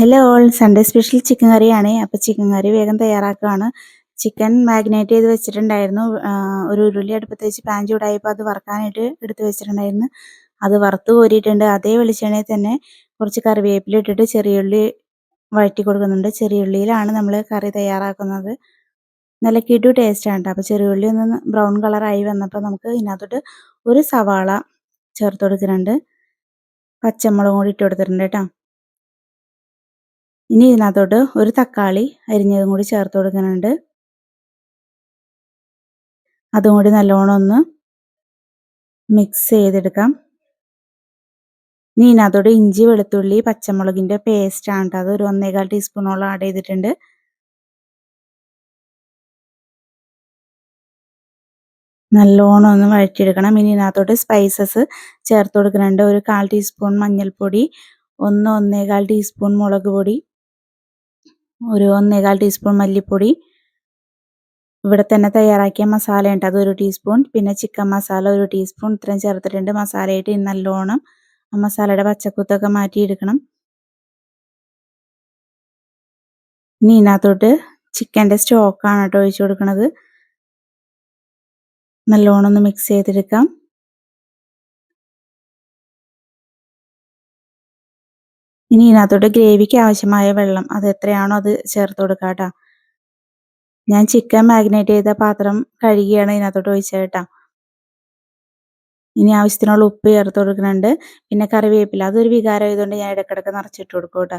Hello all, Sunday special chicken കറിയാണ്. അപ്പോൾ chicken കറി വേഗം തയ്യാറാക്കുകയാണ്. ചിക്കൻ മാഗ്നേറ്റ് ചെയ്ത് വെച്ചിട്ടുണ്ടായിരുന്നു. ഒരു ഉരുളി അടുപ്പത്ത് വെച്ച് പാൻ ചൂടായപ്പോൾ അത് വറുക്കാനായിട്ട് എടുത്ത് വെച്ചിട്ടുണ്ടായിരുന്നു. അത് വറുത്ത് കോരിയിട്ടുണ്ട്. അതേ വെളിച്ചെണ്ണയിൽ തന്നെ കുറച്ച് കറിവേപ്പില ഇട്ടിട്ട് ചെറിയുള്ളി വഴറ്റി കൊടുക്കുന്നുണ്ട്. ചെറിയുള്ളിയിലാണ് നമ്മൾ കറി തയ്യാറാക്കുന്നത്. നല്ല കിടു ടേസ്റ്റാണ് കേട്ടോ. അപ്പോൾ ചെറിയുള്ളി ഒന്ന് ബ്രൗൺ കളറായി വന്നപ്പോൾ നമുക്ക് ഇതിനകത്തോട്ട് ഒരു സവാള ചേർത്ത് കൊടുക്കുന്നുണ്ട്. പച്ചമുളകും കൂടി ഇട്ട് കൊടുത്തിട്ടുണ്ട് കേട്ടോ. ഇനി ഇതിനകത്തോട്ട് ഒരു തക്കാളി അരിഞ്ഞതും കൂടി ചേർത്ത് കൊടുക്കുന്നുണ്ട്. അതും കൂടി നല്ലോണം ഒന്ന് മിക്സ് ചെയ്തെടുക്കാം. ഇനി ഇതിനകത്തോട്ട് ഇഞ്ചി വെളുത്തുള്ളി പച്ചമുളകിൻ്റെ പേസ്റ്റാണ് കേട്ടോ. അത് ഒരു 1.25 ടീസ്പൂണോളം ആഡ് ചെയ്തിട്ടുണ്ട്. നല്ലോണം ഒന്ന് വഴറ്റിയെടുക്കണം. ഇനി ഇതിനകത്തോട്ട് സ്പൈസസ് ചേർത്ത് കൊടുക്കുന്നുണ്ട്. ഒരു 1/4 ടീസ്പൂൺ മഞ്ഞൾപ്പൊടി, 1-1.25 ടീസ്പൂൺ മുളക് പൊടി, ഒരു 1.25 ടീസ്പൂൺ മല്ലിപ്പൊടി, ഇവിടെ തന്നെ തയ്യാറാക്കിയ മസാല ഉണ്ട്, അത് 1 ടീസ്പൂൺ, പിന്നെ ചിക്കൻ മസാല 1 ടീസ്പൂൺ, ഇത്രയും ചേർത്തിട്ടുണ്ട്. മസാലയായിട്ട് നല്ലോണം ആ മസാലയുടെ പച്ചക്കുത്തൊക്കെ മാറ്റിയെടുക്കണം. ഇനി ഇതിനകത്തോട്ട് ചിക്കൻ്റെ സ്റ്റോക്കാണ് കേട്ടോ ഒഴിച്ചു കൊടുക്കുന്നത്. നല്ലോണം ഒന്ന് മിക്സ് ചെയ്തെടുക്കാം. ഇനി ഇതിനകത്തോട്ട് ഗ്രേവിക്ക് ആവശ്യമായ വെള്ളം അത് എത്രയാണോ അത് ചേർത്ത് കൊടുക്കാം കേട്ടോ. ഞാൻ ചിക്കൻ മാഗ്നേറ്റ് ചെയ്ത പാത്രം കഴുകിയാണ് ഇതിനകത്തോട്ട് ഒഴിച്ചത് കേട്ടോ. ഇനി ആവശ്യത്തിനുള്ള ഉപ്പ് ചേർത്ത് കൊടുക്കുന്നുണ്ട്. പിന്നെ കറിവേപ്പില അതൊരു വികാരം ആയതുകൊണ്ട് ഞാൻ ഇടയ്ക്കിടയ്ക്ക് നിറച്ചിട്ട് കൊടുക്കും കേട്ടോ.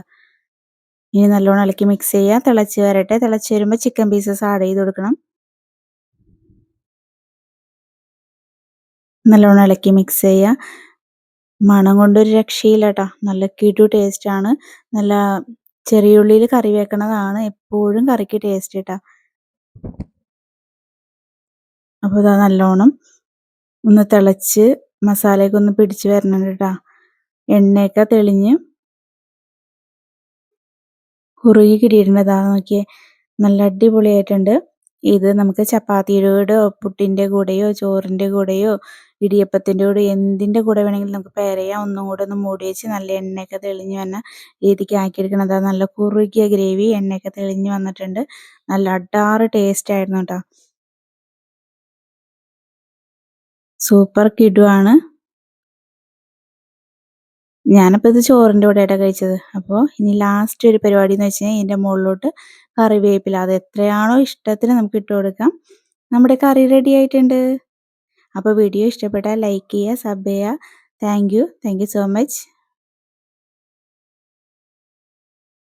ഇനി നല്ലോണം ഇളക്കി മിക്സ് ചെയ്യുക. തിളച്ച് വരട്ടെ. തിളച്ച് വരുമ്പോൾ ചിക്കൻ പീസസ് ആഡ് ചെയ്ത് കൊടുക്കണം. നല്ലോണം ഇളക്കി മിക്സ് ചെയ്യുക. മണം കൊണ്ടൊരു രക്ഷയില്ല കേട്ടോ. നല്ല കിടു ടേസ്റ്റാണ്. നല്ല ചെറിയുള്ളിയിൽ കറി വെക്കണതാണ് എപ്പോഴും കറിക്ക് ടേസ്റ്റ് കേട്ടോ. അപ്പോൾ ഇതാ നല്ലോണം ഒന്ന് തിളച്ച് മസാലയൊക്കെ ഒന്ന് പിടിച്ച് വരണുണ്ട് കേട്ടോ. എണ്ണയൊക്കെ തെളിഞ്ഞ് കുറുകി കിട്ടിയിട്ടുണ്ട്. നോക്കിയേ, നല്ല അടിപൊളിയായിട്ടുണ്ട്. ഇത് നമുക്ക് ചപ്പാത്തിയുടെ കൂടെയോ പുട്ടിൻ്റെ കൂടെയോ ചോറിൻ്റെ കൂടെയോ ഇടിയപ്പത്തിൻ്റെ കൂടെ എന്തിൻ്റെ കൂടെ വേണമെങ്കിലും നമുക്ക് പെയർ ചെയ്യാം. ഒന്നും കൂടെ ഒന്ന് മൂടി വെച്ച് നല്ല എണ്ണയൊക്കെ തെളിഞ്ഞ് വന്ന രീതിക്ക് ആക്കിയെടുക്കണം. നല്ല കുറുകിയ ഗ്രേവി, എണ്ണയൊക്കെ തെളിഞ്ഞ് വന്നിട്ടുണ്ട്. നല്ല അടാറ് ടേസ്റ്റ് ആയിരുന്നു കേട്ടോ. സൂപ്പർ കിടുവാണ്. ഞാനപ്പോൾ ഇത് ചോറിൻ്റെ കൂടെയായിട്ടാണ് കഴിച്ചത്. അപ്പോൾ ഇനി ലാസ്റ്റ് ഒരു പരിപാടി എന്ന് വെച്ച് കഴിഞ്ഞാൽ ഇതിൻ്റെ മുകളിലോട്ട് കറിവേപ്പില അത് എത്രയാണോ ഇഷ്ടത്തിന് നമുക്ക് ഇട്ട് കൊടുക്കാം. നമ്മുടെ കറി റെഡി ആയിട്ടുണ്ട്. അപ്പോൾ വീഡിയോ ഇഷ്ടപ്പെട്ടാൽ ലൈക്ക് ചെയ്യുക, സബ് ചെയ്യുക. Thank you so much.